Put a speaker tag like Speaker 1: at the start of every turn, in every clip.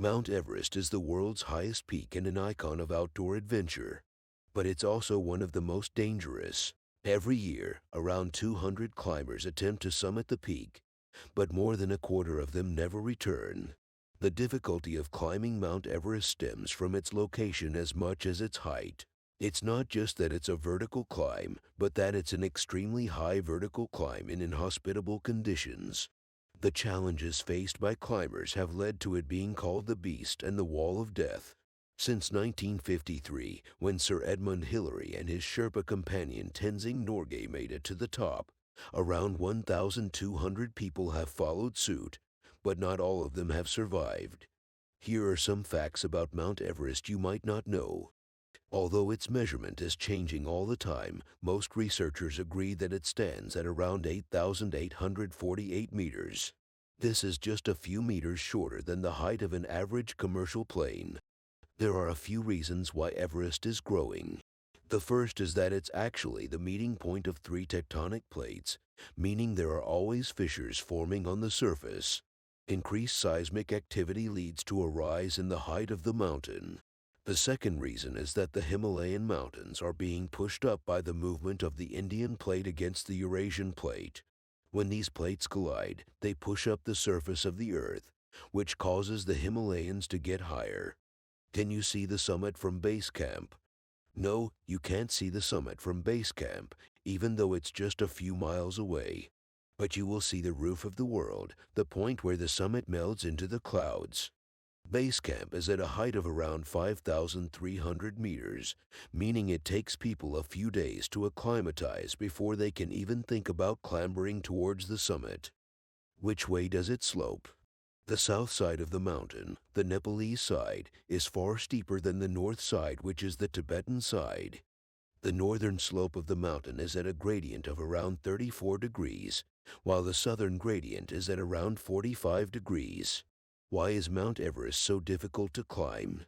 Speaker 1: Mount Everest is the world's highest peak and an icon of outdoor adventure, but it's also one of the most dangerous. Every year, around 200 climbers attempt to summit the peak, but more than a quarter of them never return. The difficulty of climbing Mount Everest stems from its location as much as its height. It's not just that it's a vertical climb, but that it's an extremely high vertical climb in inhospitable conditions. The challenges faced by climbers have led to it being called the Beast and the Wall of Death. Since 1953, when Sir Edmund Hillary and his Sherpa companion Tenzing Norgay made it to the top, around 1,200 people have followed suit, but not all of them have survived. Here are some facts about Mount Everest you might not know. Although its measurement is changing all the time, most researchers agree that it stands at around 8,848 meters. This is just a few meters shorter than the height of an average commercial plane. There are a few reasons why Everest is growing. The first is that it's actually the meeting point of three tectonic plates, meaning there are always fissures forming on the surface. Increased seismic activity leads to a rise in the height of the mountain. The second reason is that the Himalayan mountains are being pushed up by the movement of the Indian plate against the Eurasian plate. When these plates collide, they push up the surface of the Earth, which causes the Himalayas to get higher. Can you see the summit from base camp? No, you can't see the summit from base camp, even though it's just a few miles away. But you will see the roof of the world, the point where the summit melds into the clouds. Base camp is at a height of around 5,300 meters, meaning it takes people a few days to acclimatize before they can even think about clambering towards the summit. Which way does it slope? The south side of the mountain, the Nepalese side, is far steeper than the north side, which is the Tibetan side. The northern slope of the mountain is at a gradient of around 34 degrees, while the southern gradient is at around 45 degrees. Why is Mount Everest so difficult to climb?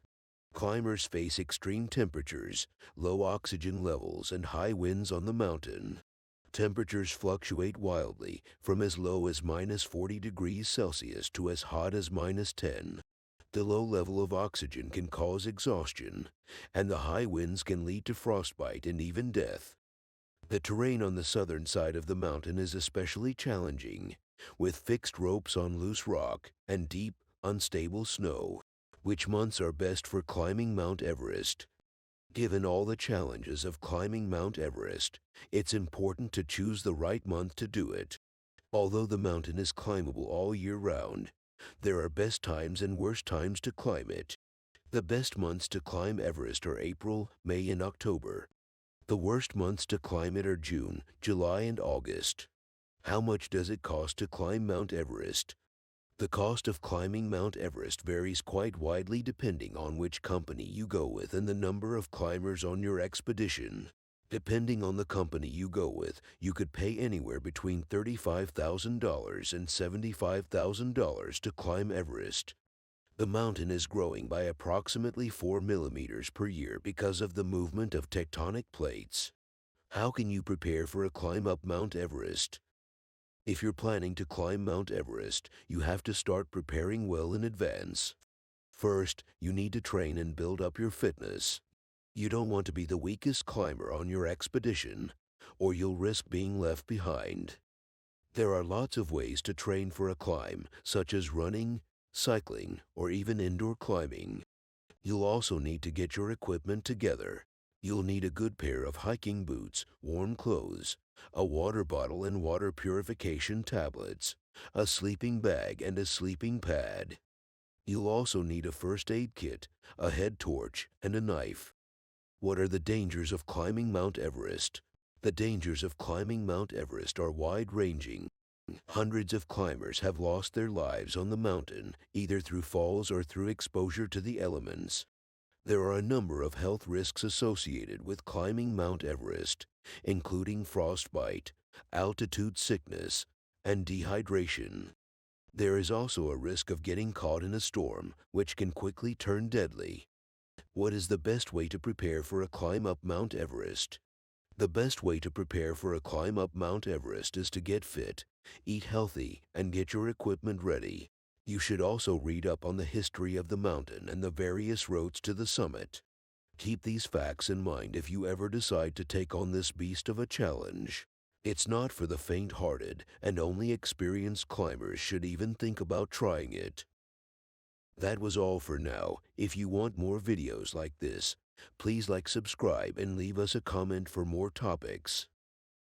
Speaker 1: Climbers face extreme temperatures, low oxygen levels, and high winds on the mountain. Temperatures fluctuate wildly from as low as -40 degrees Celsius to as hot as -10. The low level of oxygen can cause exhaustion, and the high winds can lead to frostbite and even death. The terrain on the southern side of the mountain is especially challenging, with fixed ropes on loose rock and deep, unstable snow. Which months are best for climbing Mount Everest? Given all the challenges of climbing Mount Everest, it's important to choose the right month to do it. Although the mountain is climbable all year round, there are best times and worst times to climb it. The best months to climb Everest are April, May, and October. The worst months to climb it are June, July, and August. How much does it cost to climb Mount Everest? The cost of climbing Mount Everest varies quite widely depending on which company you go with and the number of climbers on your expedition. Depending on the company you go with, you could pay anywhere between $35,000 and $75,000 to climb Everest. The mountain is growing by approximately 4 millimeters per year because of the movement of tectonic plates. How can you prepare for a climb up Mount Everest? If you're planning to climb Mount Everest, you have to start preparing well in advance. First, you need to train and build up your fitness. You don't want to be the weakest climber on your expedition, or you'll risk being left behind. There are lots of ways to train for a climb, such as running, cycling, or even indoor climbing. You'll also need to get your equipment together. You'll need a good pair of hiking boots, warm clothes, a water bottle and water purification tablets, a sleeping bag and a sleeping pad. You'll also need a first aid kit, a head torch, and a knife. What are the dangers of climbing Mount Everest? The dangers of climbing Mount Everest are wide-ranging. Hundreds of climbers have lost their lives on the mountain, either through falls or through exposure to the elements. There are a number of health risks associated with climbing Mount Everest, including frostbite, altitude sickness, and dehydration. There is also a risk of getting caught in a storm, which can quickly turn deadly. What is the best way to prepare for a climb up Mount Everest? The best way to prepare for a climb up Mount Everest is to get fit, eat healthy, and get your equipment ready. You should also read up on the history of the mountain and the various roads to the summit. Keep these facts in mind if you ever decide to take on this beast of a challenge. It's not for the faint-hearted, and only experienced climbers should even think about trying it. That was all for now. If you want more videos like this, please subscribe and leave us a comment for more topics.